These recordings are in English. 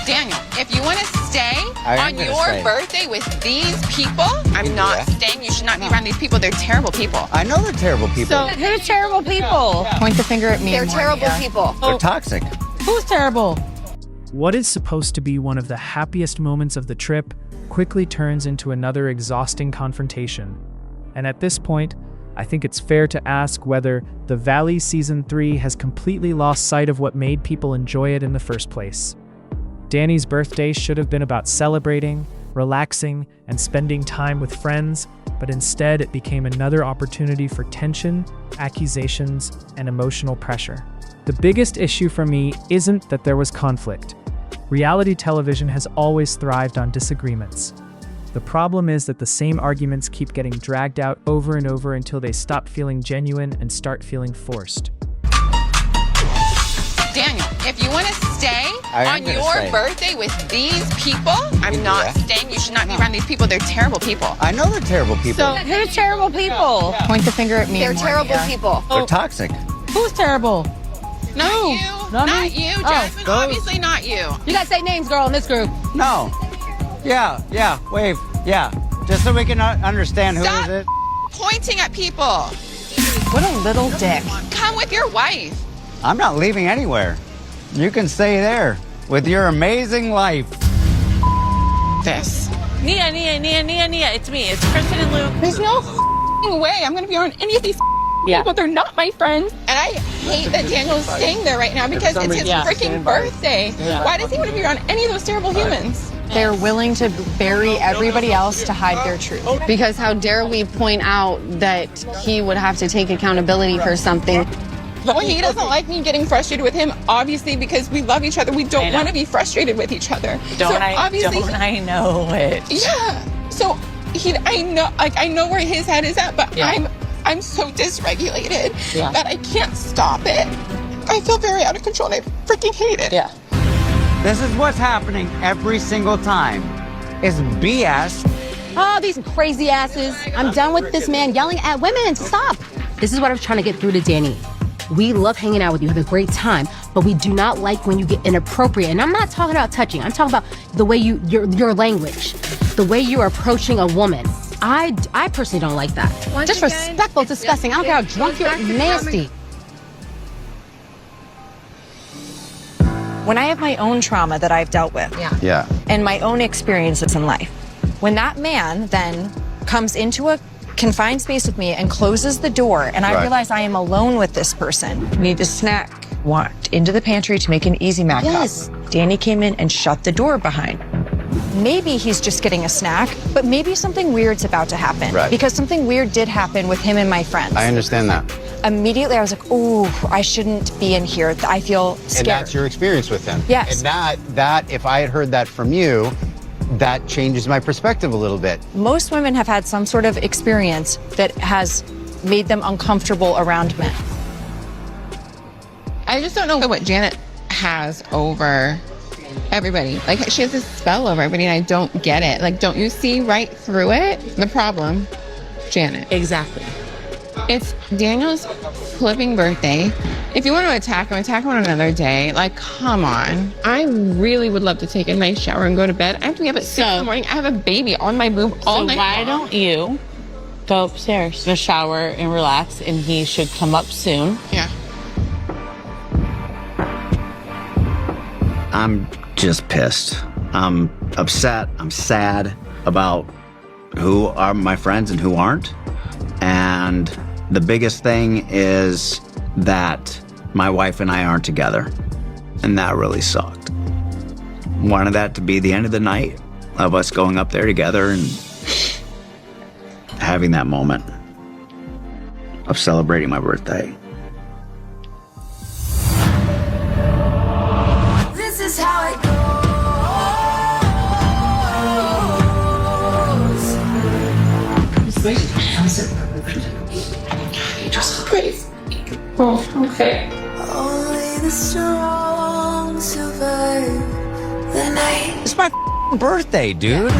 Daniel, if you want to stay on your birthday with these people, I'm not staying. You should not be around these people. They're terrible people. I know they're terrible people. So who's terrible people? Point the finger at me. They're terrible people. They're toxic. Who's terrible? What is supposed to be one of the happiest moments of the trip quickly turns into another exhausting confrontation. And at this point, I think it's fair to ask whether The Valley Season 3 has completely lost sight of what made people enjoy it in the first place. Danny's birthday should have been about celebrating, relaxing, and spending time with friends, but instead it became another opportunity for tension, accusations, and emotional pressure. The biggest issue for me isn't that there was conflict. Reality television has always thrived on disagreements. The problem is that the same arguments keep getting dragged out over and over until they stop feeling genuine and start feeling forced. Daniel, if you want to stay on your birthday with these people, I'm not staying. You should not be around these people. They're terrible people. I know they're terrible people. So who's terrible people? Point the finger at me. They're terrible people. They're toxic. Who's terrible? Not you. Not you, Jasmine. Obviously not you. You gotta say names, girl, in this group. No. Yeah, wave. Yeah. Just so we can understand who Stop is it. pointing at people. What a little dick. Come with your wife. I'm not leaving anywhere. You can stay there with your amazing life. This. Nia, it's me. It's Kristen and Luke. There's no way I'm going to be around any of these people. They're not my friends. And I hate that Daniel's staying there right now because it's his freaking birthday. Why does he want to be around any of those terrible humans? They're willing to bury everybody else to hide their truth. Because how dare we point out that he would have to take accountability for something. Well, he doesn't like me getting frustrated with him, obviously, because we love each other. We don't want to be frustrated with each other. Don't I know it? Yeah. So I know where his head is at, but I'm so dysregulated that I can't stop it. I feel very out of control and I freaking hate it. Yeah. This is what's happening every single time. It's BS. Oh, these crazy asses. I'm done with this man yelling at women. Stop. This is what I was trying to get through to Danny. We love hanging out with you, have a great time, but we do not like when you get inappropriate. And I'm not talking about touching. I'm talking about the way your language, the way you're approaching a woman. I personally don't like that. Disrespectful, disgusting. I don't care how drunk you're, nasty. When I have my own trauma that I've dealt with, and my own experiences in life, when that man then comes into a confined space with me and closes the door, and I realize I am alone with this person, needs a snack, walked into the pantry to make an Easy Mac cup. Danny came in and shut the door behind. Maybe he's just getting a snack, but maybe something weird's about to happen. Because something weird did happen with him and my friends. I understand that. Immediately I was like, ooh, I shouldn't be in here. I feel scared. And that's your experience with him. Yes. And that if I had heard that from you, that changes my perspective a little bit. Most women have had some sort of experience that has made them uncomfortable around men. I just don't know what Janet has over everybody. Like, she has this spell over everybody, and I don't get it. Like, don't you see right through it? The problem, Janet. Exactly. It's Daniel's flipping birthday. If you want to attack him on another day. Like, come on. I really would love to take a nice shower and go to bed. I have to be up at 6 in the morning. I have a baby on my boob all night. So why don't you go upstairs, to shower and relax, and he should come up soon. Yeah. I'm just pissed. I'm upset. I'm sad about who are my friends and who aren't. And the biggest thing is that my wife and I aren't together. And that really sucked. Wanted that to be the end of the night of us going up there together and having that moment of celebrating my birthday. This is how it goes. Just praise. Oh, okay. Only the strong survive the night. It's my birthday, dude.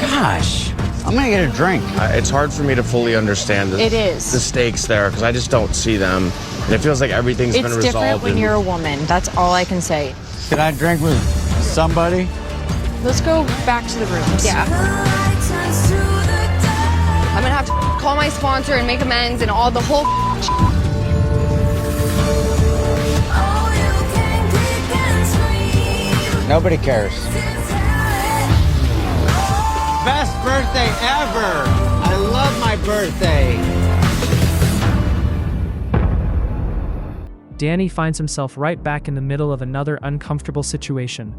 Gosh, I'm gonna get a drink. It's hard for me to fully understand the stakes there because I just don't see them. And it feels like everything's been resolved. It's different when you're a woman. That's all I can say. Can I drink with somebody? Let's go back to the rooms. Yeah. I'm gonna have to call my sponsor and make amends and all the whole. Nobody cares. Best birthday ever! I love my birthday. Danny finds himself right back in the middle of another uncomfortable situation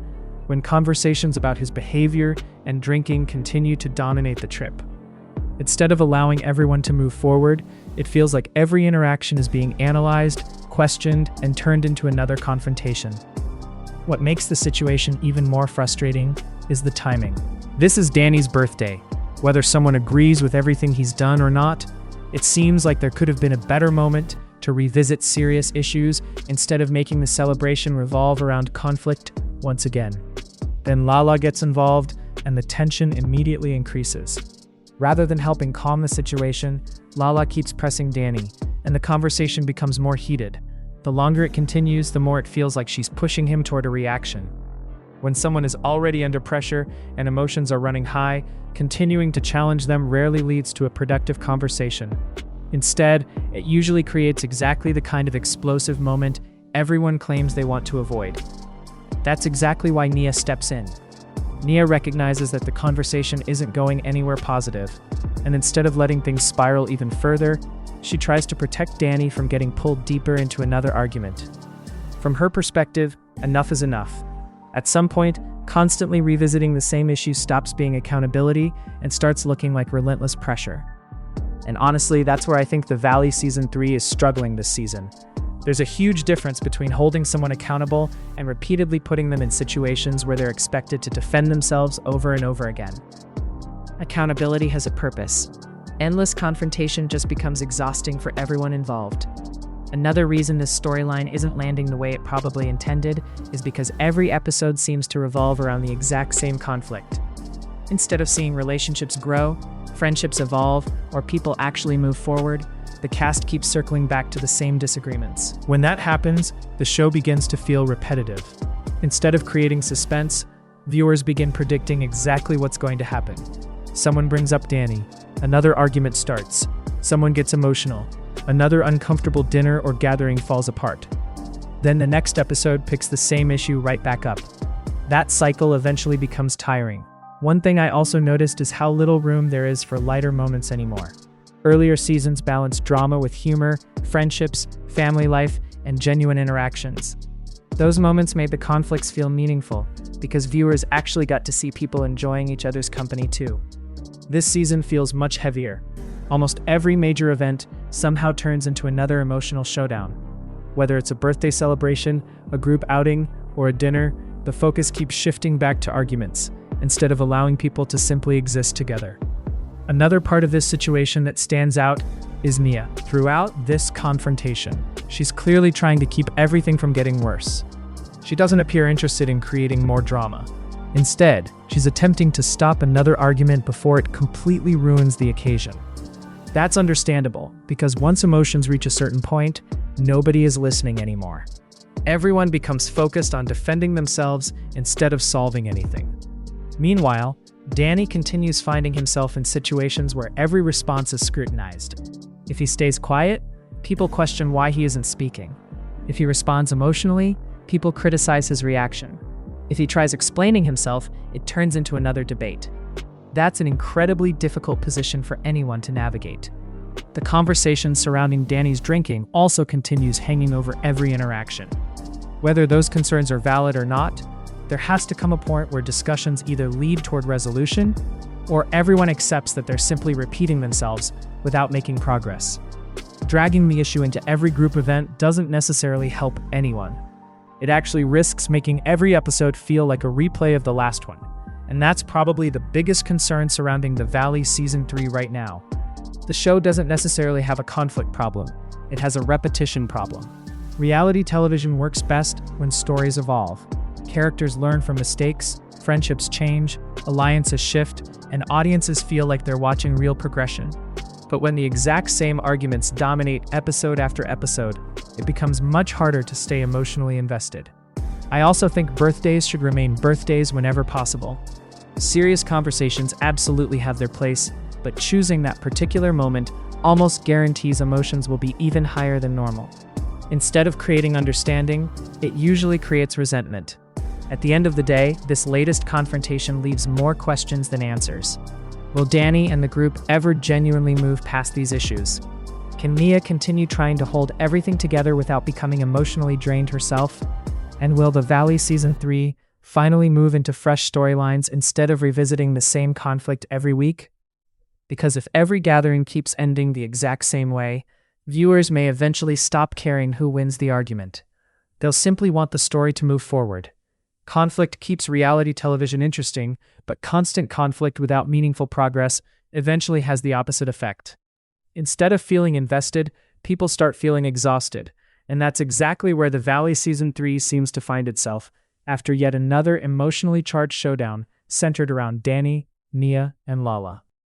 when conversations about his behavior and drinking continue to dominate the trip. Instead of allowing everyone to move forward, it feels like every interaction is being analyzed, questioned, and turned into another confrontation. What makes the situation even more frustrating is the timing. This is Danny's birthday. Whether someone agrees with everything he's done or not, it seems like there could have been a better moment to revisit serious issues instead of making the celebration revolve around conflict once again. Then Lala gets involved, and the tension immediately increases. Rather than helping calm the situation, Lala keeps pressing Danny, and the conversation becomes more heated. The longer it continues, the more it feels like she's pushing him toward a reaction. When someone is already under pressure and emotions are running high, continuing to challenge them rarely leads to a productive conversation. Instead, it usually creates exactly the kind of explosive moment everyone claims they want to avoid. That's exactly why Nia steps in. Nia recognizes that the conversation isn't going anywhere positive, and instead of letting things spiral even further, she tries to protect Danny from getting pulled deeper into another argument. From her perspective, enough is enough. At some point, constantly revisiting the same issue stops being accountability and starts looking like relentless pressure. And honestly, that's where I think The Valley Season 3 is struggling this season. There's a huge difference between holding someone accountable and repeatedly putting them in situations where they're expected to defend themselves over and over again. Accountability has a purpose. Endless confrontation just becomes exhausting for everyone involved. Another reason this storyline isn't landing the way it probably intended is because every episode seems to revolve around the exact same conflict. Instead of seeing relationships grow, friendships evolve, or people actually move forward, the cast keeps circling back to the same disagreements. When that happens, the show begins to feel repetitive. Instead of creating suspense, viewers begin predicting exactly what's going to happen. Someone brings up Danny. Another argument starts. Someone gets emotional. Another uncomfortable dinner or gathering falls apart. Then the next episode picks the same issue right back up. That cycle eventually becomes tiring. One thing I also noticed is how little room there is for lighter moments anymore. Earlier seasons balanced drama with humor, friendships, family life, and genuine interactions. Those moments made the conflicts feel meaningful because viewers actually got to see people enjoying each other's company too. This season feels much heavier. Almost every major event somehow turns into another emotional showdown. Whether it's a birthday celebration, a group outing, or a dinner, the focus keeps shifting back to arguments, instead of allowing people to simply exist together. Another part of this situation that stands out is Nia. Throughout this confrontation, she's clearly trying to keep everything from getting worse. She doesn't appear interested in creating more drama. Instead, she's attempting to stop another argument before it completely ruins the occasion. That's understandable, because once emotions reach a certain point, nobody is listening anymore. Everyone becomes focused on defending themselves instead of solving anything. Meanwhile, Danny continues finding himself in situations where every response is scrutinized. If he stays quiet, people question why he isn't speaking. If he responds emotionally, people criticize his reaction. If he tries explaining himself, it turns into another debate. That's an incredibly difficult position for anyone to navigate. The conversation surrounding Danny's drinking also continues hanging over every interaction. Whether those concerns are valid or not, there has to come a point where discussions either lead toward resolution, or everyone accepts that they're simply repeating themselves without making progress. Dragging the issue into every group event doesn't necessarily help anyone. It actually risks making every episode feel like a replay of the last one. And that's probably the biggest concern surrounding The Valley Season 3 right now. The show doesn't necessarily have a conflict problem. It has a repetition problem. Reality television works best when stories evolve. Characters learn from mistakes, friendships change, alliances shift, and audiences feel like they're watching real progression. But when the exact same arguments dominate episode after episode, it becomes much harder to stay emotionally invested. I also think birthdays should remain birthdays whenever possible. Serious conversations absolutely have their place, but choosing that particular moment almost guarantees emotions will be even higher than normal. Instead of creating understanding, it usually creates resentment. At the end of the day, this latest confrontation leaves more questions than answers. Will Danny and the group ever genuinely move past these issues? Can Mia continue trying to hold everything together without becoming emotionally drained herself? And will The Valley Season 3 finally move into fresh storylines instead of revisiting the same conflict every week? Because if every gathering keeps ending the exact same way, viewers may eventually stop caring who wins the argument. They'll simply want the story to move forward. Conflict keeps reality television interesting, but constant conflict without meaningful progress eventually has the opposite effect. Instead of feeling invested, people start feeling exhausted, and that's exactly where The Valley Season 3 seems to find itself, after yet another emotionally charged showdown centered around Danny, Mia, and Lala.